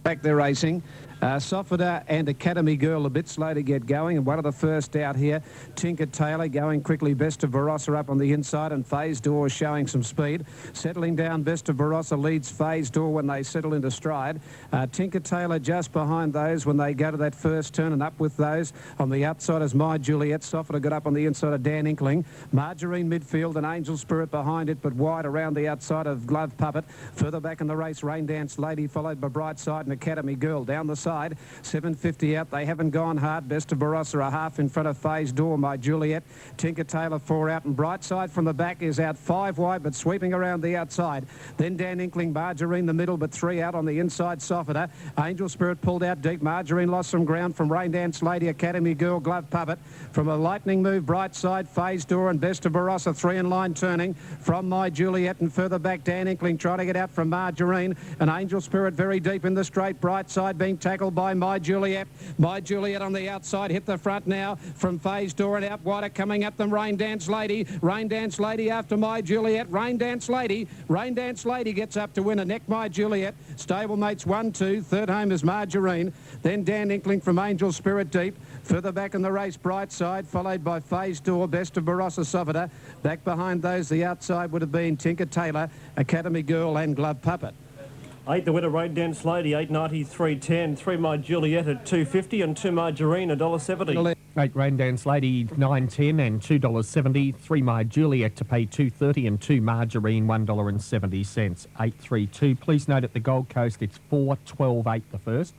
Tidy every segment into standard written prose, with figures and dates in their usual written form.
Back there racing. Sofida and Academy Girl a bit slow to get going, and one of the first out here, Tinker Taylor going quickly. Best of Barossa up on the inside, and Phase Door showing some speed. Settling down, Best of Barossa leads Phase Door when they settle into stride. Tinker Taylor just behind those when they go to that first turn, and up with those. On the outside is My Juliet. Sofida got up on the inside of Dan Inkling. Margarine midfield and Angel Spirit behind it, but wide around the outside of Glove Puppet. Further back in the race, Rain Dance Lady, followed by Brightside and Academy Girl. Down the side, 750 out. They haven't gone hard. Best of Barossa a half in front of Phase Door, My Juliet. Tinker Taylor 4 out, and Brightside from the back is out 5 wide, but sweeping around the outside. Then Dan Inkling, Margarine the middle, but 3 out on the inside. Sofida. Angel Spirit pulled out deep. Margarine lost some ground from Rain Dance Lady, Academy Girl, Glove Puppet. From a lightning move, Brightside, Phase Door, and Best of Barossa 3 in line turning from My Juliet, and further back Dan Inkling trying to get out from Margarine, and Angel Spirit very deep in the straight. Brightside being tackled by My Juliet. My Juliet on the outside, hit the front now from Phase Door, and out wider coming at them Rain Dance Lady. Rain Dance Lady after My Juliet. Rain Dance Lady. Rain Dance Lady gets up to win a neck. My Juliet. Stablemates 1-2. Third home is Margarine. Then Dan Inkling from Angel Spirit deep. Further back in the race, Brightside, followed by Phase Door, Best of Barossa, Sofida. Back behind those, the outside would have been Tinker Taylor, Academy Girl, and Glove Puppet. 8 the winner, Rain Dance Lady, 8.90, 3.10. 3 My Juliet at 2.50, and 2 Margarine, $1.70. 8 Rain Dance Lady, $9.10 and $2.70. 3 My Juliet to pay $2.30, and 2 Margarine, $1.70. 8.32. Please note at the Gold Coast it's 4.12.8 the first.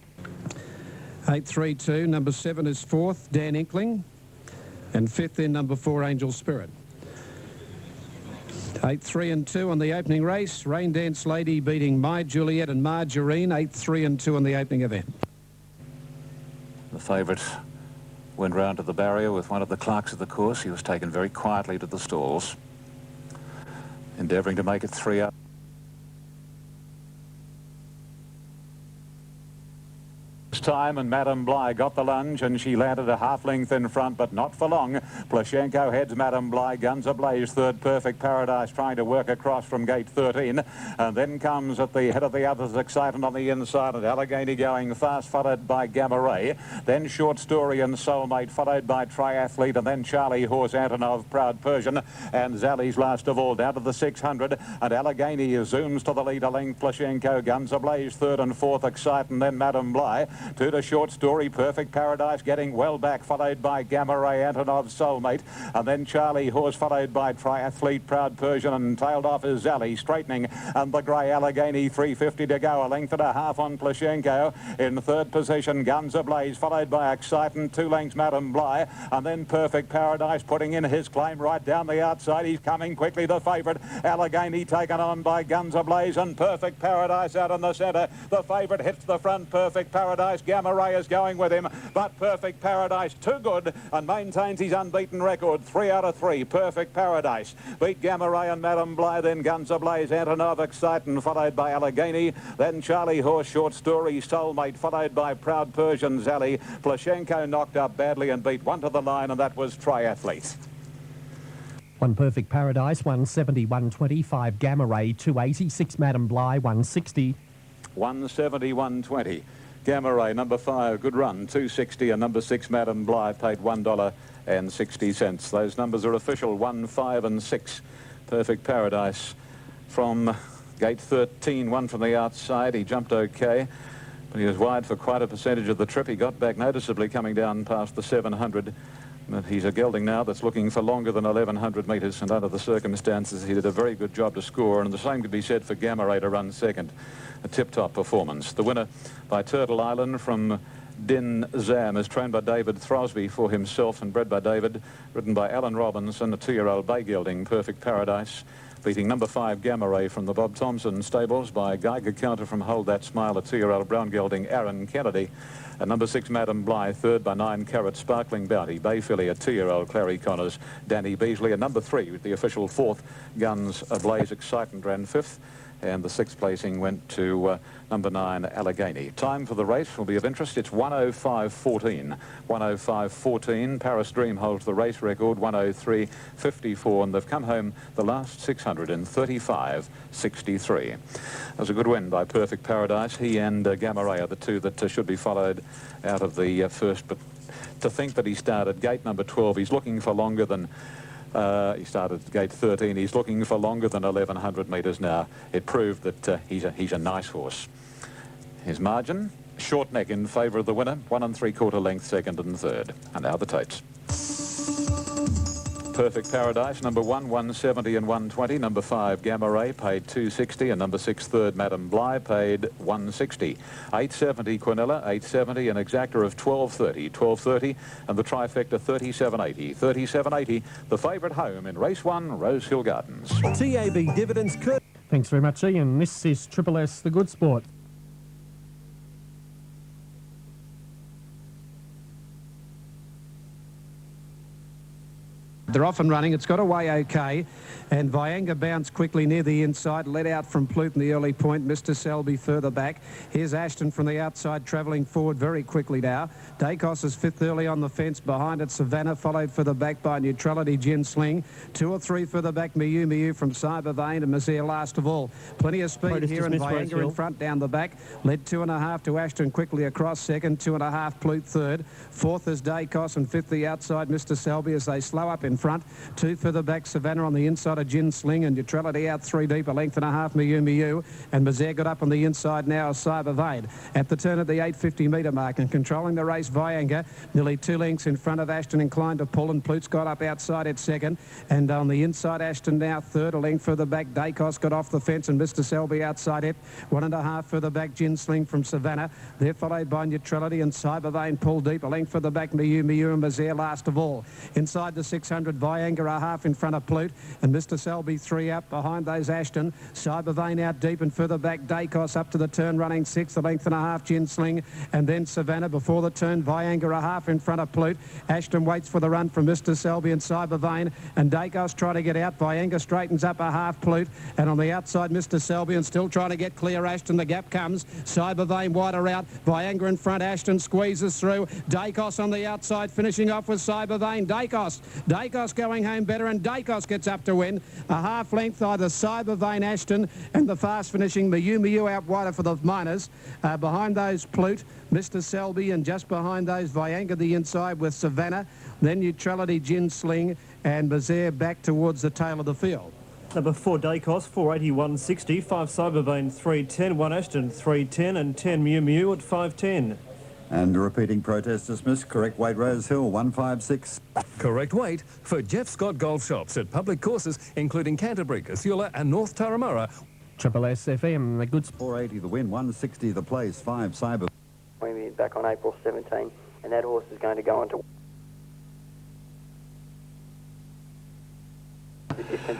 8.32. Number 7 is 4th, Dan Inkling, and 5th in number 4, Angel Spirit. 8-3 and 2 on the opening race. Rain Dance Lady beating My Juliet and Margarine. 8-3 and 2 on the opening event. The favourite went round to the barrier with one of the clerks of the course. He was taken very quietly to the stalls, endeavouring to make it 3 up. Time, and Madame Bligh got the lunge, and she landed a half length in front, but not for long. Plashenko heads Madame Bligh, guns ablaze, third Perfect Paradise trying to work across from gate 13, and then comes at the head of the others Excitement on the inside, and Allegheny going fast, followed by Gamma Ray, then Short Story and Soulmate, followed by Triathlete, and then Charlie Horse, Antonov, Proud Persian, and Zali's last of all down to the 600, and Allegheny zooms to the lead a length. Plashenko, guns ablaze, third and fourth Excitement, then Madame Bligh. 2 to Short Story, Perfect Paradise getting well back, followed by Gamma Ray, Antonov, Soulmate, and then Charlie Horse, followed by Triathlete, Proud Persian, and tailed off is Zally, straightening, and the grey Allegheny, 3.50 to go, a length and a half on Plashenko. In third position, Guns Ablaze, followed by Excitement, 2 lengths Madame Bligh, and then Perfect Paradise putting in his claim right down the outside. He's coming quickly, the favourite, Allegheny taken on by Guns Ablaze, and Perfect Paradise out in the centre. The favourite hits the front, Perfect Paradise. Gamma Ray is going with him, but Perfect Paradise too good and maintains his unbeaten record. 3 out of 3. Perfect Paradise beat Gamma Ray and Madame Bligh, then Guns Ablaze, Antonov, Excitement, followed by Allegheny, then Charlie Horse, Short Story, Soulmate, followed by Proud Persian, Zally. Plashenko knocked up badly and beat 1 to the line, and that was Triathlete. 1 Perfect Paradise, 170, 125. Gamma Ray, 280. 6 Madame Bligh, 160. 170, 120. Gamma Ray, number 5, good run, 260, and number 6, Madame Bligh, paid $1.60. Those numbers are official, 1, 5 and 6. Perfect Paradise from gate 13, 1 from the outside. He jumped okay, but he was wide for quite a percentage of the trip. He got back noticeably coming down past the 700. But he's a gelding now that's looking for longer than 1,100 metres, and under the circumstances he did a very good job to score, and the same could be said for Gamma Ray to run second. A tip-top performance. The winner by Turtle Island from Din Zam is trained by David Throsby for himself and bred by David, ridden by Alan Robinson, a 2-year-old bay gelding, Perfect Paradise, beating number 5 Gamma Ray from the Bob Thompson stables by Geiger Counter from Hold That Smile, a 2-year-old brown gelding, Aaron Kennedy. And number 6, Madame Bligh, third by 9 Carat Sparkling Bounty, Bay Filly, a 2-year-old, Clary Connors, Danny Beasley. And number 3, with the official 4th, Guns Ablaze, Excitement, ran 5th. and the 6th placing went to number 9, Allegheny. Time for the race will be of interest. It's 1:05.14. 1:05.14. Paris Dream holds the race record, 1:03.54, and they've come home the last 600 in 35.63. That was a good win by Perfect Paradise. He and Gamma Ray are the two that should be followed out of the first, but to think that he started gate number 12, he's looking for longer than he started at gate 13. He's looking for longer than 1,100 metres now. It proved that he's a nice horse. His margin, short neck in favour of the winner, 1 3/4 length, second and third. And now the totes. Perfect Paradise, number 1, 170 and 120. Number 5, Gamma Ray, paid 260, and number 6, third, Madam Bly, paid 160. 870 Quinella, 870, an exactor of 1230, 1230, and the trifecta 3780, 3780. The favourite home in race 1, Rosehill Gardens. TAB dividends. Thanks very much, Ian. This is Triple S, the good sport. They're off and running. It's got away okay. And Vianga bounced quickly near the inside, led out from Plute in the early point. Mr. Selby further back. Here's Ashton from the outside, travelling forward very quickly now. Dacos is 5th early on the fence. Behind it, Savannah, followed further back by Neutrality, Gin Sling. 2 or 3 further back, Miu Miu from Cyber Vein, and Mazir last of all. Plenty of speed here, and Vianga in front down the back. Led 2.5 to Ashton quickly across second. 2.5 Plute third. 4th is Dacos, and 5th the outside, Mr. Selby, as they slow up in front. 2 further back, Savannah on the inside of Gin Sling, and Neutrality out 3 deep, 1.5 Miu Miu, and Mazir got up on the inside now as Cyber Vein. At the turn at the 850 metre mark, and controlling the race, Vianga, nearly 2 lengths in front of Ashton, inclined to pull, and Plute's got up outside at second, and on the inside, Ashton now third, a length further back, Dacos got off the fence, and Mr. Selby outside it, 1.5 further back, Gin Sling from Savannah. They're followed by Neutrality, and Cyber Vein pull deep, a length further back, Miu Miu and Mazir last of all. Inside the 600, Vianga a half in front of Plute, and Mr. Selby 3 up behind those Ashton. Cyber Vein out deep, and further back Dacos up to the turn running 6th, a length and a half Gin Sling, and then Savannah before the turn. Vianga a half in front of Plute. Ashton waits for the run from Mr. Selby and Cyber Vein, and Dacos trying to get out. Vianga straightens up a half Plute, and on the outside Mr. Selby, and still trying to get clear Ashton. The gap comes. Cyber Vein wider out. Vianga in front. Ashton squeezes through. Dacos on the outside, finishing off with Cyber Vein. Dacos going home better, and Dacos gets up to win. A half length either Cyber Vein, Ashton, and the fast finishing Miu Miu out wider for the minors. Behind those Plute, Mr. Selby, and just behind those Vianga the inside with Savannah. Then Neutrality, Gin Sling, and Mazir back towards the tail of the field. Number 4 Dacos, 480, 160. 5 Cyber Vein, 310. 1 Ashton, 310, and 10 Miu Miu at 510. And repeating protest dismissed. Correct weight, Rosehill, 156. Correct weight for Jeff Scott Golf Shops at public courses including Canterbury, Casula and North Turramurra. Triple S FM, the good sport. 480 the win, 160 the place, 5 Cyber. We'll be back on April 17, and that horse is going to go on to...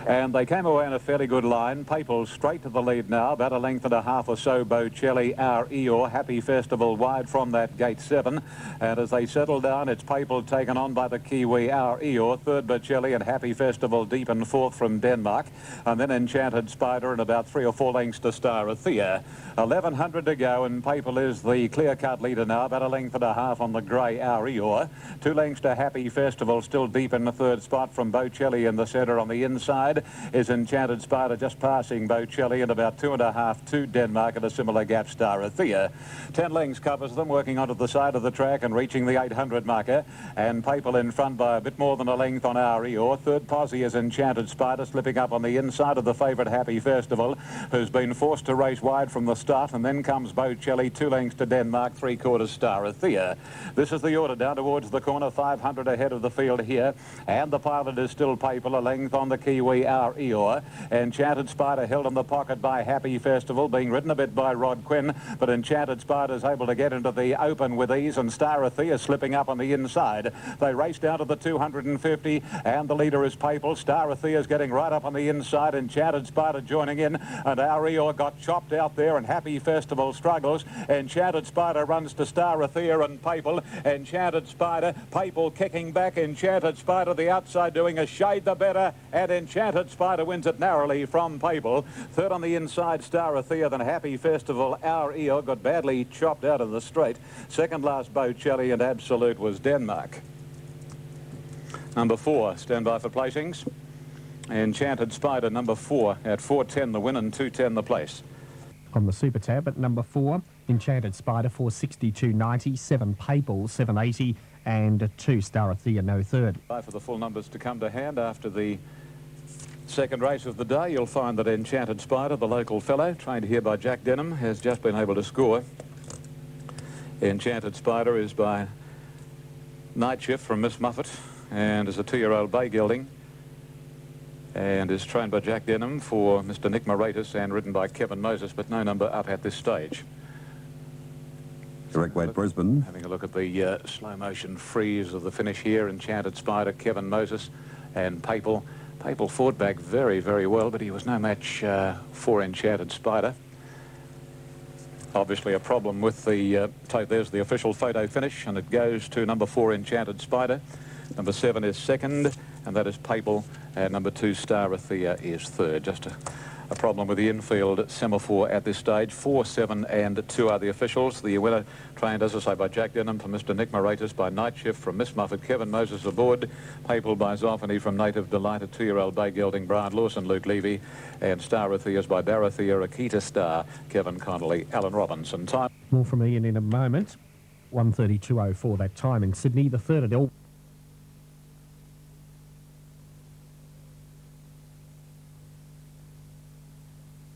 And they came away in a fairly good line. Papal straight to the lead now, about a length and a half or so. Bocelli, our Eeyore, Happy Festival wide from that gate 7. And as they settle down, it's Papal taken on by the Kiwi, our Eeyore. Third Bocelli, and Happy Festival deep and fourth from Denmark. And then Enchanted Spider, and about 3 or 4 lengths to Starathea. 1,100 to go, and Papal is the clear-cut leader now, about a length and a half on the grey, our Eeyore. 2 lengths to Happy Festival, still deep in the third spot from Bocelli in the centre. On the inside is Enchanted Spider, just passing Bocelli, and about 2.5 to Denmark, and a similar gap Starathea. 10 lengths covers them, working onto the side of the track and reaching the 800 marker, and Papal in front by a bit more than a length on our Eeyore. Third posse is Enchanted Spider, slipping up on the inside of the favourite Happy Festival, who's been forced to race wide from the start, and then comes Bocelli, 2 lengths to Denmark, 3/4 Starathea. This is the order down towards the corner, 500 ahead of the field here, and the pilot is still Papal, a length on the Kiwi, our Eeyore. Enchanted Spider held in the pocket by Happy Festival, being ridden a bit by Rod Quinn, but Enchanted Spider's able to get into the open with ease, and Starathea slipping up on the inside. They race down to the 250, and the leader is Papal. Starathea's getting right up on the inside, Enchanted Spider joining in, and our Eeyore got chopped out there, and Happy Festival struggles. Enchanted Spider runs to Starathea and Papal. Enchanted Spider, Papal kicking back, Enchanted Spider the outside doing a shade the better, and And Enchanted Spider wins it narrowly from Papal. Third on the inside, Star Athea, then Happy Festival. Our Eo got badly chopped out of the straight. Second last, Bocelli, and Absolute was Denmark. Number 4, stand by for placings. Enchanted Spider, number 4 at 4.10 the win and 2.10 the place. On the Super Tab at number 4, Enchanted Spider, 462.90, 7 Papal, 780, and 2 Star Athea, no third. For the full numbers to come to hand after the second race of the day, you'll find that Enchanted Spider, the local fellow, trained here by Jack Denham, has just been able to score. Enchanted Spider is by Night Shift from Miss Muffet and is a 2-year-old bay gelding and is trained by Jack Denham for Mr. Nick Moratis and ridden by Kevin Moses, but no number up at this stage. Correct weight, Brisbane. Having a look at the slow motion freeze of the finish here, Enchanted Spider, Kevin Moses and Papal. Papal fought back very, very well, but he was no match for Enchanted Spider. Obviously a problem with the tape. There's the official photo finish, and it goes to number 4, Enchanted Spider. Number 7 is second, and that is Papal, and number 2, Star Athea, is third. Just a problem with the infield semaphore at this stage. 4, 7 and 2 are the officials. The winner trained, as I say, by Jack Denham for Mr. Nick Moratis, by Night Shift from Miss Muffet, Kevin Moses aboard, Papal by Zophany from Native Delight, a 2-year-old bay gelding, Brian Lawson, Luke Levy, and Star Athea's by Barathea, Akita Star, Kevin Connolly, Alan Robinson. Time. More from Ian in a moment. 1:32.04 that time in Sydney, the third at all.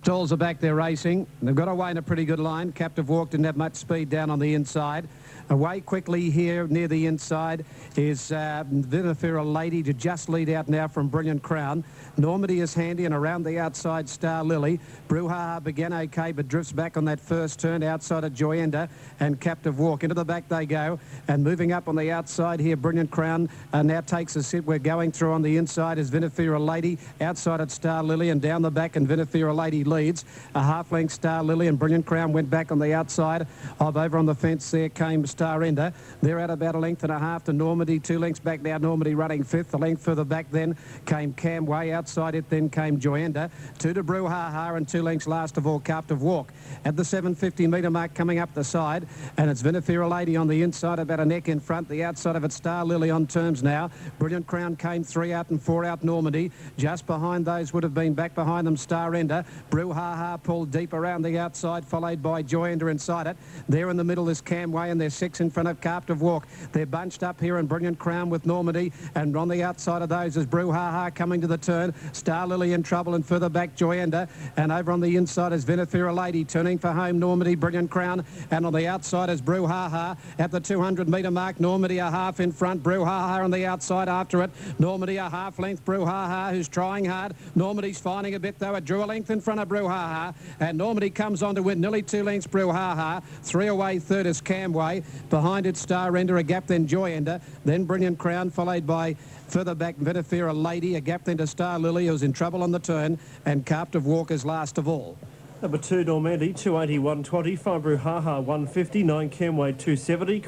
Stalls are back there racing. They've got away in a pretty good line. Captive Walk didn't have much speed down on the inside. Away quickly here near the inside is Vinifera Lady to just lead out now from Brilliant Crown. Normandy is handy, and around the outside, Star Lily. Brouhaha began okay, but drifts back on that first turn outside of Joyenda and Captive Walk. Into the back they go, and moving up on the outside here, Brilliant Crown now takes a sit. We're going through on the inside is Vinifera Lady, outside at Star Lily, and down the back, and Vinifera Lady leads. A half-length Star Lily, and Brilliant Crown went back on the outside of over on the fence. There came Star Ender. They're at about a length and a half to Normandy. 2 lengths back now, Normandy running 5th. A length further back then came Camway. Outside it then came Joyenda. 2 to Brouhaha, and 2 lengths last of all, Captive Walk. At the 750-metre mark coming up the side, and it's Vinifera Lady on the inside, about a neck in front. The outside of it, Star Lily on terms now. Brilliant Crown came 3 out and 4 out Normandy. Just behind those would have been back behind them Star Ender. Brouhaha pulled deep around the outside, followed by Joyenda inside it. There in the middle is Camway, and they're 6 in front of Captive Walk. They're bunched up here in Brilliant Crown with Normandy, and on the outside of those is Brouhaha coming to the turn. Star Lily in trouble, and further back Joyenda, and over on the inside is Vinifera Lady turning for home. Normandy, Brilliant Crown, and on the outside is Brouhaha. At the 200-metre mark, Normandy a half in front, Brouhaha on the outside after it. Normandy a half length, Brouhaha, who's trying hard. Normandy's finding a bit though. It drew a length in front of Brouhaha, and Normandy comes on to win nearly 2 lengths. Brouhaha 3 away, third is Camway. Behind it Star Ender, a gap then Joyenda, then Brilliant Crown, followed by further back Vinifera Lady, a gap then to Star Lily, who's in trouble on the turn, and Captive Walk is last of all. Number 2, Normandy, 280, 120. 5, Brouhaha, 150. 9, Camway, 270.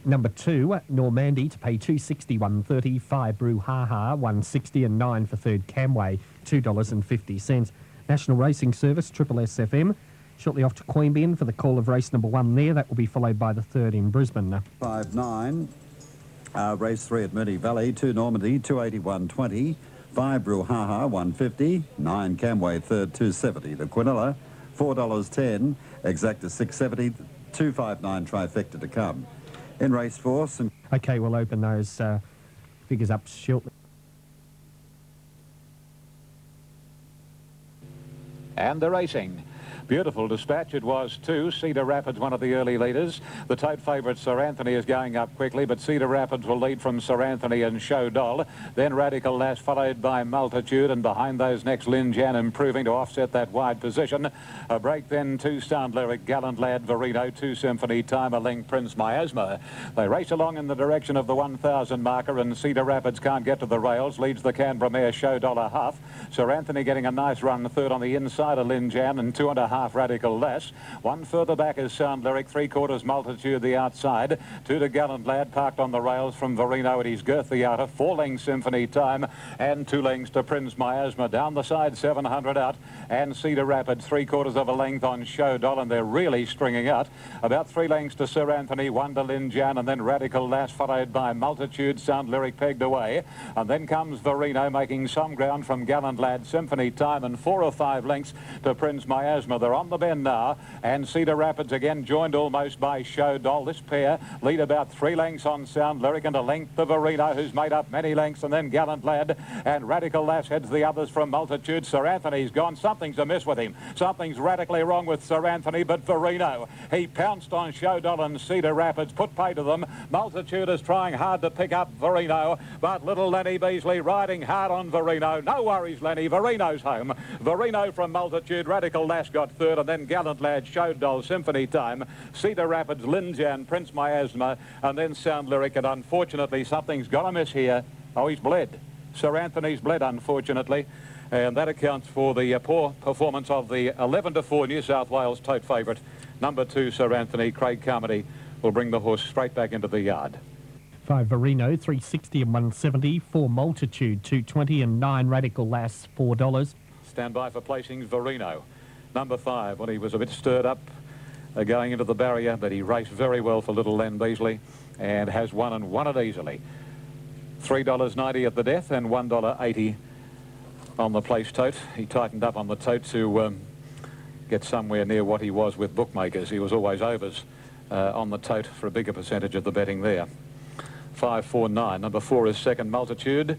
Number 2, Normandy to pay $260, 130. 5, Brouhaha, 160, and 9 for third, Camway, $2.50. National Racing Service, Triple SFM. Shortly off to Queanbeyan for the call of race number 1 there. That will be followed by the third in Brisbane. 5-9. Race 3 at Moonee Valley. 2 Normandy, 280, 120. 5 Brouhaha, 150. 9 Camway, third, 270. The Quinella, $4.10. Exacta, $6.70. 259 trifecta to come. In race 4, some... Okay, we'll open those figures up shortly. And the racing. Beautiful dispatch it was too. Cedar Rapids, one of the early leaders. The tote favourite Sir Anthony is going up quickly, but Cedar Rapids will lead from Sir Anthony and Show Doll. Then Radical Lass, followed by Multitude, and behind those next Lin Jan improving to offset that wide position. A break then 2 Sound Lyric, Gallant Lad, Verino, 2 Symphony, Timer Link, Prince Miasma. They race along in the direction of the 1,000 marker, and Cedar Rapids can't get to the rails. Leads the Canberra mare Show Doll a half. Sir Anthony getting a nice run, third on the inside of Lin Jan, and 2.5 2.5 Radical Lass. One further back is Sound Lyric, 3/4 Multitude the outside. 2 to Gallant Lad, parked on the rails from Verino at his girth the outer. 4 lengths Symphony Time and 2 lengths to Prince Miasma. Down the side 700 out and Cedar Rapids 3/4 of a length on Show Doll, and they're really stringing out. About 3 lengths to Sir Anthony, 1 to Lin Jan, and then Radical Lass followed by Multitude. Sound Lyric pegged away, and then comes Verino making some ground from Gallant Lad, Symphony Time, and 4 or 5 lengths to Prince Miasma. They're on the bend now, and Cedar Rapids again joined almost by Show Doll. This pair lead about 3 lengths on Sound Lyric and a length to Verino, who's made up many lengths, and then Gallant Lad and Radical Lass heads the others from Multitude. Sir Anthony's gone. Something's amiss with him. Something's radically wrong with Sir Anthony, but Verino, he pounced on Show Doll and Cedar Rapids, put pay to them. Multitude is trying hard to pick up Verino, but little Lenny Beasley riding hard on Verino. No worries, Lenny. Verino's home. Verino from Multitude. Radical Lass got third, and then Gallant Lad, Show Doll, Symphony Time, Cedar Rapids, Lin Jan, Prince Miasma, and then Sound Lyric. And unfortunately, something's got a miss here. Oh, he's bled. Sir Anthony's bled, unfortunately. And that accounts for the poor performance of the 11-4 New South Wales tote favourite. Number 2, Sir Anthony. Craig Carmody will bring the horse straight back into the yard. 5 Verino, 360 and 170. 4 Multitude, 220, and 9 Radical Lass, $4. Stand by for placings, Verino. Number 5, when he was a bit stirred up going into the barrier, but he raced very well for little Len Beasley and has won and won it easily. $3.90 at the death and $1.80 on the place tote. He tightened up on the tote to get somewhere near what he was with bookmakers. He was always overs on the tote for a bigger percentage of the betting there. 549. Number 4 is Second Multitude,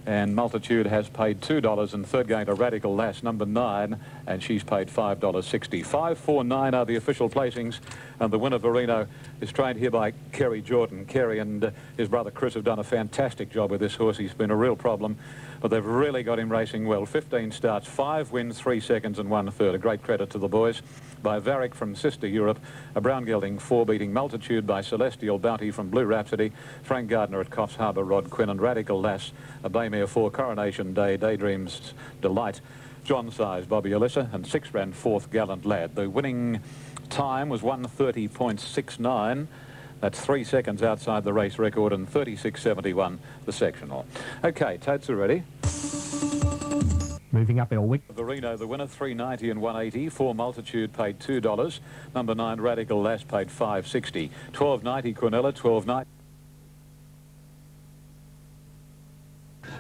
and Multitude has paid $2, and third going to Radical Lass, number 9, and she's paid $5.60. 549 are the official placings, and the winner, Verino, is trained here by Kerry Jordan. Kerry and his brother Chris have done a fantastic job with this horse. He's been a real problem, but they've really got him racing well. 15 starts, 5 wins, 3 seconds and 1/3. A great credit to the boys. By Varick from Sister Europe, a brown gelding 4 beating Multitude by Celestial Bounty from Blue Rhapsody, Frank Gardner at Coffs Harbour, Rod Quinn, and Radical Lass, a Baymare 4 Coronation Day, Daydreams Delight, John Size, Bobby Alyssa, and 6 ran 4th Gallant Lad. The winning time was 1:30.69. That's 3 seconds outside the race record, and 36.71 the sectional. Okay, totes are ready. Moving up Elwick. Verino, the winner, 390 and 180. 4 Multitude paid $2. Number 9 Radical Lass paid $5.60. 12.90 Quinella, 12.90.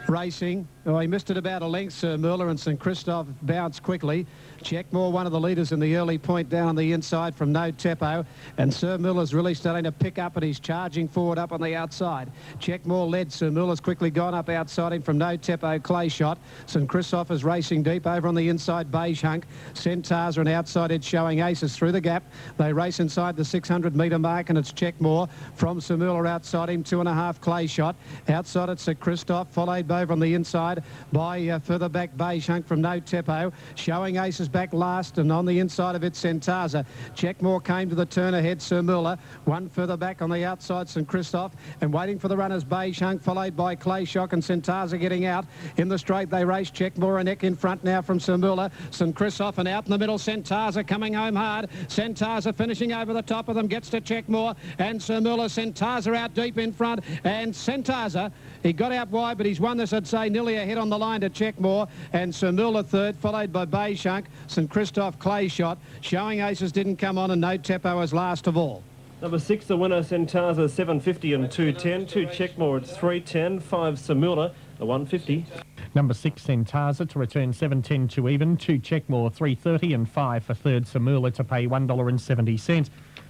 Racing. Oh, he missed it about a length, Sir Muller, and St Christophe bounced quickly. Checkmore, one of the leaders in the early point down on the inside from No Tepo, and Sir Muller's really starting to pick up, and he's charging forward up on the outside. Checkmore led. Sir Muller's quickly gone up outside him from No Tepo, Clay Shot. St Christophe is racing deep over on the inside. Beige Hunk, Centaurs are an outside edge showing aces through the gap. They race inside the 600-metre mark, and it's Checkmore from Sir Muller outside him. 2.5 Clay Shot. Outside it's Sir Christophe, followed over on the inside by further back Beige Hunk from No Tepo, showing aces back last, and on the inside of it Centaza. Checkmore came to the turn ahead, Sir Muller. One further back on the outside, St Christophe, and waiting for the runners Beige Hunk, followed by Clay Shock and Centaza getting out. In the straight they race. Checkmore a neck in front now from Sir Muller. St Christophe, and out in the middle Centaza coming home hard. Centaza finishing over the top of them, gets to Checkmore and Sir Muller. Centaza out deep in front, and Centaza, he got out wide, but he's won this, I'd say, nearly ahead on the line to Checkmore, and Sir Muller third, followed by Beige Hunk. St Christophe Clay Shot. Showing aces didn't come on, and No Tepo was last of all. Number 6, the winner, Centaza, 750 and 210. 2 Checkmore at 310. 5 Sir Muller, the 150. Number 6, Centaza to return 7.10 to even. 2 Checkmore, 3.30, and 5 for third Sir Muller to pay $1.70.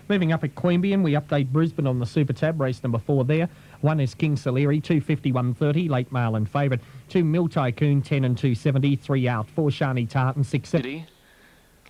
Moving up at Queanbeyan, we update Brisbane on the Super Tab, race number 4 there. 1 is King Saleri, 250, 130, late mail and favourite. 2 Mill Tycoon, 10 and 270, 3 out. 4 Shani Tartan, 6.70.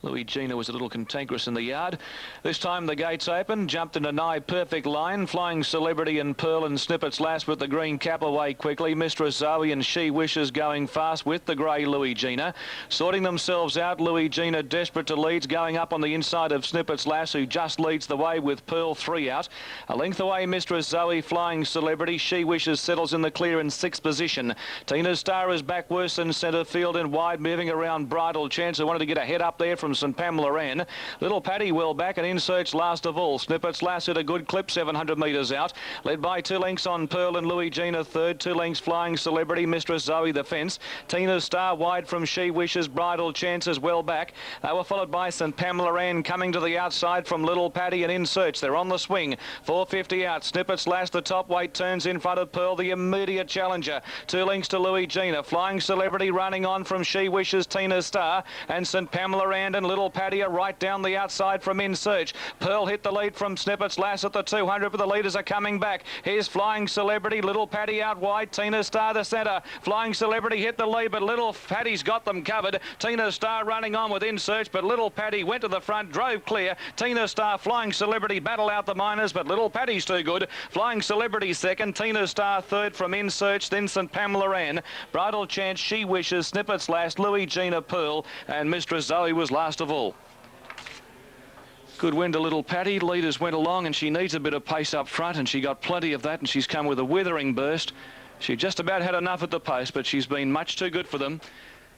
Louis Gina was a little cantankerous in the yard. This time the gates open, jumped in a nigh perfect line. Flying Celebrity and Pearl and Snippets last with the green cap away quickly. Mistress Zoe and She Wishes going fast with the grey Louis Gina. Sorting themselves out, Louis Gina desperate to leads, going up on the inside of Snippets Lass, who just leads the way with Pearl 3 out. A length away, Mistress Zoe, Flying Celebrity. She Wishes settles in the clear in 6th position. Tina Star is back worse than centre field and wide, moving around Bridal Chance, who wanted to get a head up there from from St Pamela Ann. Little Paddy well back and in search last of all. Snippets last at a good clip, 700 metres out. Led by 2 lengths on Pearl and Louis Gina third. 2 lengths Flying Celebrity, Mistress Zoe the fence. Tina Star wide from She Wishes, Bridal Chances well back. They were followed by St Pamela Ann coming to the outside from Little Paddy and in search. They're on the swing. 450 out. Snippets last. The top weight turns in front of Pearl, the immediate challenger. 2 lengths to Louis Gina. Flying Celebrity running on from She Wishes, Tina Star, and St Pamela Ann and Little Paddy are right down the outside from in search. Pearl hit the lead from Snippets last at the 200, but the leaders are coming back. Here's Flying Celebrity. Little Paddy out wide. Tina Star the centre. Flying Celebrity hit the lead, but Little Paddy's got them covered. Tina Star running on with in search, but Little Paddy went to the front, drove clear. Tina Star, Flying Celebrity battle out the minors, but Little Paddy's too good. Flying Celebrity second. Tina Star third from in search, then St Pamela Ann. Bridal Chance, She Wishes, Snippets last, Louis Gina, Pearl, and Mistress Zoe was last of all. Good win to Little Paddy. Leaders went along and she needs a bit of pace up front, and she got plenty of that, and she's come with a withering burst. She just about had enough at the post, but she's been much too good for them.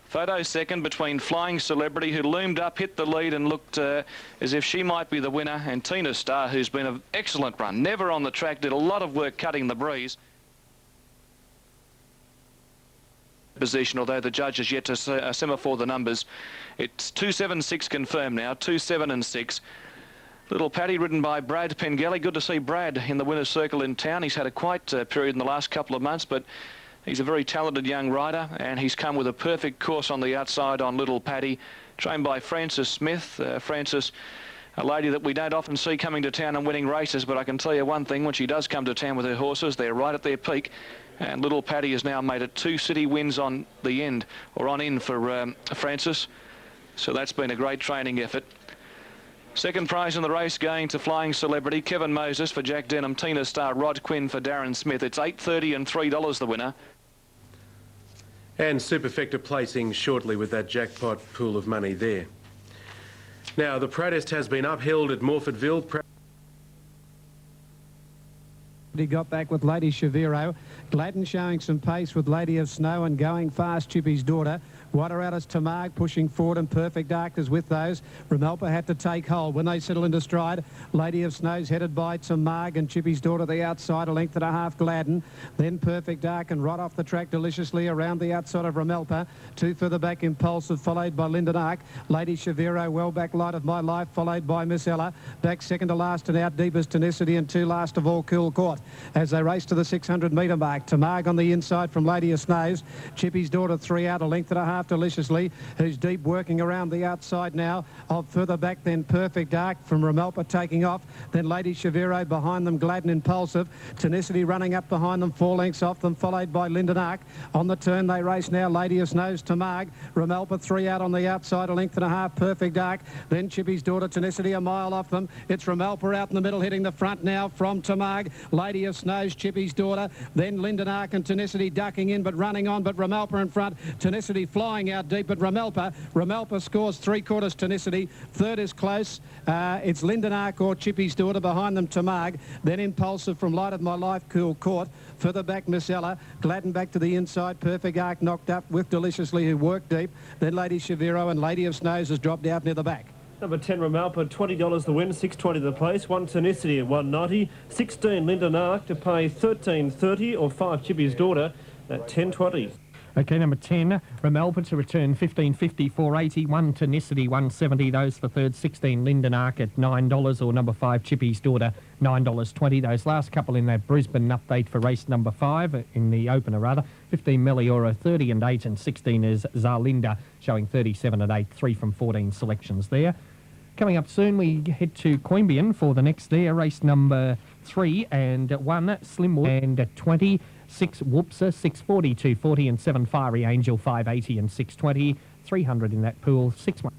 Photo second between Flying Celebrity, who loomed up, hit the lead and looked as if she might be the winner, and Tina Star, who's been an excellent run. Never on the track, did a lot of work cutting the breeze. Position, although the judge has yet to semaphore the numbers. It's 2-7-6 confirmed now, 2-7 and 6. Little Paddy ridden by Brad Pengelly. Good to see Brad in the winner's circle in town. He's had a quiet period in the last couple of months, but he's a very talented young rider, and he's come with a perfect course on the outside on Little Paddy, trained by Frances Smith. Frances, a lady that we don't often see coming to town and winning races, but I can tell you one thing, when she does come to town with her horses, they're right at their peak. And Little Paddy has now made it 2 city wins on the end, or on in for Frances. So that's been a great training effort. Second prize in the race going to Flying Celebrity, Kevin Moses for Jack Denham, Tina Star, Rod Quinn for Darren Smith. It's $8.30 and $3 the winner. And Superfecta placing shortly with that jackpot pool of money there. Now, the protest has been upheld at Morphettville. He got back with Lady Shaviro. Gladden showing some pace with Lady of Snow, and going fast, Chippy's Daughter. Wider out is Tamag pushing forward, and Perfect Dark is with those. Ramelpa had to take hold when they settle into stride. Lady of Snow's headed by Tamag, and Chippy's Daughter the outside, a length and a half Gladden. Then Perfect Dark, and right off the track deliciously around the outside of Ramelpa. 2 further back, Impulsive, followed by Linden Ark. Lady Shaviro well back, Light of My Life, followed by Miss Ella. Back second to last and out deep is Tenacity, and 2 last of all Cool Court. As they race to the 600-metre mark, Tamag on the inside from Lady of Snows. Chippy's Daughter 3 out, a length and a half deliciously, who's deep working around the outside now of further back, then Perfect Dark from Ramelpa taking off, then Lady Shaviro behind them, Gladden Impulsive, Tenacity running up behind them, 4 lengths off them, followed by Linden Ark. On the turn they race now, Lady of Snows, Tamag, Ramelpa 3 out on the outside, a length and a half, Perfect Dark, then Chippy's Daughter, Tenacity a mile off them. It's Ramelpa out in the middle, hitting the front now from Tamag, Lady of Snows, Chippy's Daughter, then Linden Ark and Tenacity ducking in but running on, but Ramelpa in front, Tenacity flying out deep, but Ramelpa scores 3/4 Tenacity. Third is close. It's Linden Ark or Chippy's Daughter, behind them Tamag, then Impulsive from Light of My Life, Cool Court. Further back, Miss Ella. Gladden back to the inside. Perfect Ark knocked up with Deliciously, who worked deep. Then Lady Shaviro, and Lady of Snows has dropped out near the back. Number 10 Ramelpa, $20 the win, $6.20 the place. 1 Tenacity at $1.90. 16 Linden Ark to pay $13.30, or 5 Chippy's Daughter at $10.20. Okay, number 10, Ramelpa to return, $15.50, $4.80. 1 Tenacity, $1.70. Those for third. 16 Linden Ark at $9, or number 5 Chippy's Daughter, $9.20. Those last couple in that Brisbane update for race number 5, in the opener rather. 15 Meliora, 30 and 8, and 16 is Zarlinda, showing 37 and 8, 3 from 14 selections there. Coming up soon, we head to Queanbeyan for the next there, race number 3 and 1, Slimwood, and 20. 6 Whoopsa, 640, 240, and 7 Fiery Angel, 580 and 620. 300 in that pool, 6-1.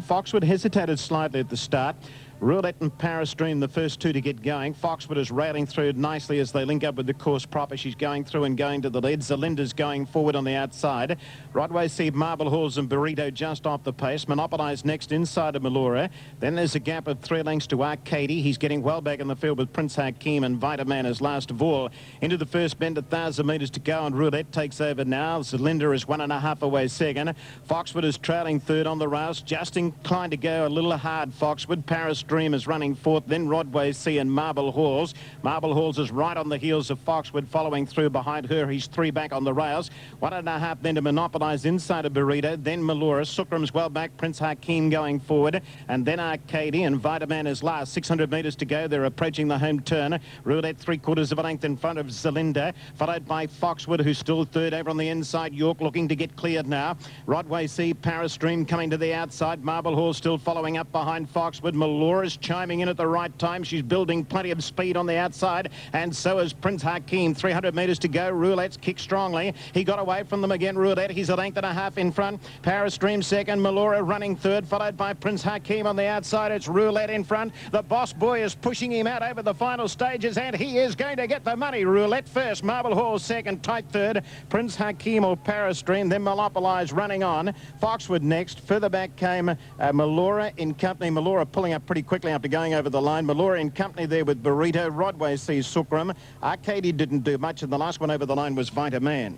Foxwood hesitated slightly at the start. Roulette and Paris Dream, the first two to get going. Foxwood is railing through nicely as they link up with the course proper. She's going through and going to the lead. Zelinda's going forward on the outside. Rodway Seed, Marble Halls and Burrito just off the pace. Monopolised next inside of Melora. Then there's a gap of 3 lengths to Arcady. He's getting well back in the field with Prince Hakeem and Vitaman as last of all. Into the first bend, 1,000 metres to go, and Roulette takes over now. Zelinda is 1.5 away second. Foxwood is trailing third on the rails. Just inclined to go a little hard, Foxwood. Paris Dream is running fourth, then Rodway Sea and Marble Halls. Marble Halls is right on the heels of Foxwood, following through behind her. He's 3 back on the rails. 1.5 then to monopolise inside of Burrito, then Melora. Sukram's well back, Prince Hakeem going forward, and then Arcady, and Vitaman is last. 600 metres to go. They're approaching the home turn. Roulette 3/4 of a length in front of Zelinda, followed by Foxwood, who's still third over on the inside. York looking to get cleared now. Rodway Sea, Paris Dream coming to the outside. Marble Hall still following up behind Foxwood. Melora's chiming in at the right time. She's building plenty of speed on the outside, and so is Prince Hakeem. 300 metres to go. Roulette's kicked strongly. He got away from them again, Roulette. He's 1.5 in front. Paris Dream second. Melora running third, followed by Prince Hakeem on the outside. It's Roulette in front. The boss boy is pushing him out over the final stages, and he is going to get the money. Roulette first. Marble Hall second. Tight third. Prince Hakeem or Paris Dream. Then Monopolise running on. Foxwood next. Further back came Melora in company. Melora pulling up pretty quickly after going over the line. Melora in company there with Burrito. Rodway sees Sukram. Arcady didn't do much, and the last one over the line was Vitaman.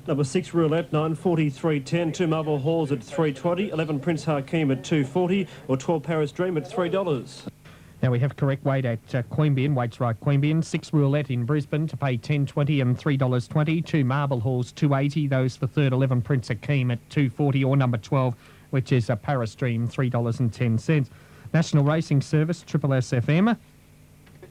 Number 6 Roulette, 9.43.10. 2 Marble Halls at 3.20. 11 Prince Hakeem at 2.40, or 12 Paris Dream at $3. Now we have correct weight at Queanbeyan, weights right Queanbeyan. 6 Roulette in Brisbane to pay $10.20 and $3.20. 2 Marble Halls, $2.80. Those for third, 11 Prince Hakeem at $2.40, or number 12, which is a Paris Dream, $3.10. National Racing Service, Triple SFM.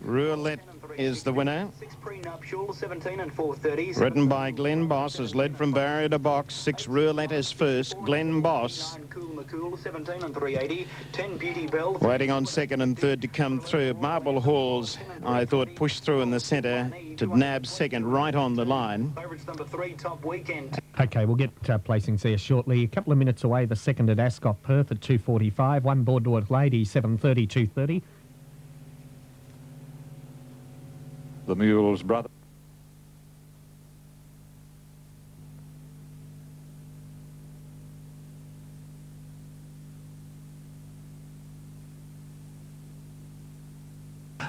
Roulette is the winner. 6 Prenuptial, 17 and 4.30. Ridden by Glenn Boss, is led from barrier to box. 6 Roulette is first. Glenn Boss 9 Cool McCool, 17 and 3.80. 10 Beauty Bell. waiting on second and third to come through. Marble Halls, I thought, pushed through in the centre to nab second right on the line. Favourites number 3, Top Weekend. Okay, we'll get placings there shortly. A couple of minutes away, the second at Ascot, Perth at 2.45. 1 Boardwalk Lady, 7.30, 2.30. The Mules brother.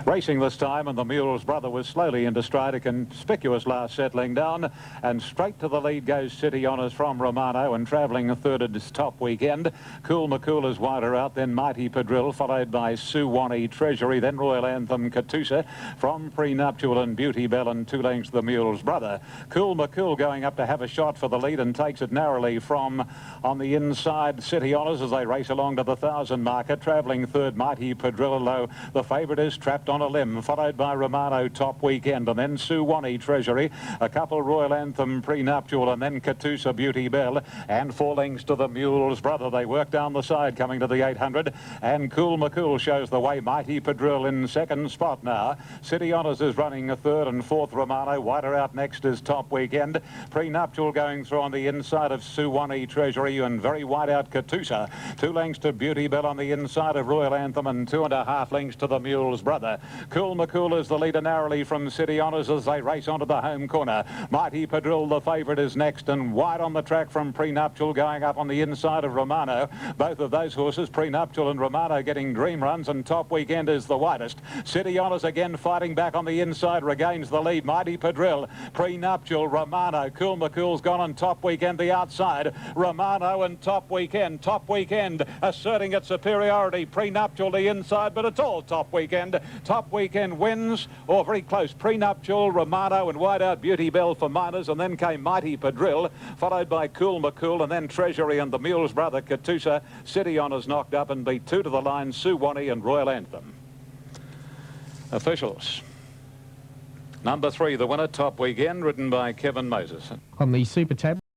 Racing this time, and the Mule's brother was slowly into stride. A conspicuous last settling down, and straight to the lead goes City Honours from Romano, and travelling third at his Top Weekend. Cool McCool is wider out, then Mighty Padrille, followed by Suwannee Treasury, then Royal Anthem Katusa from Prenuptial and Beauty Bell, and 2 lengths the Mule's brother. Cool McCool going up to have a shot for the lead and takes it narrowly from on the inside City Honours as they race along to the 1,000 marker. Travelling third, Mighty Padrille, though the favourite is trapped on a limb, followed by Romano Top Weekend, and then Suwannee Treasury, a couple Royal Anthem Prenuptial, and then Katusa Beauty Bell, and 4 lengths to the Mule's brother. They work down the side coming to the 800, and Cool McCool shows the way. Mighty Padrille in second spot now. City Honours is running a third, and fourth Romano. Wider out next is Top Weekend. Prenuptial going through on the inside of Suwannee Treasury, and very wide out Katusa. 2 lengths to Beauty Bell on the inside of Royal Anthem, and 2.5 lengths to the Mule's brother. Cool McCool is the leader narrowly from City Honours as they race onto the home corner. Mighty Padrille, the favourite, is next, and wide on the track from Prenuptial going up on the inside of Romano. Both of those horses, Prenuptial and Romano, getting dream runs, and Top Weekend is the widest. City Honours again fighting back on the inside, regains the lead. Mighty Padrille, Prenuptial, Romano. Cool McCool's gone on Top Weekend the outside. Romano and Top Weekend. Top Weekend asserting its superiority. Prenuptial the inside, but it's all Top Weekend. Top Weekend wins, or very close. Prenuptial, Romano, and wide out Beauty Bell for minors, and then came Mighty Padrille, followed by Cool McCool, and then Treasury and the Mule's brother Katusa. City Honours knocked up and beat 2 to the line, Suwannee and Royal Anthem. Officials. Number 3, the winner, Top Weekend, ridden by Kevin Moses. On the Super Tab,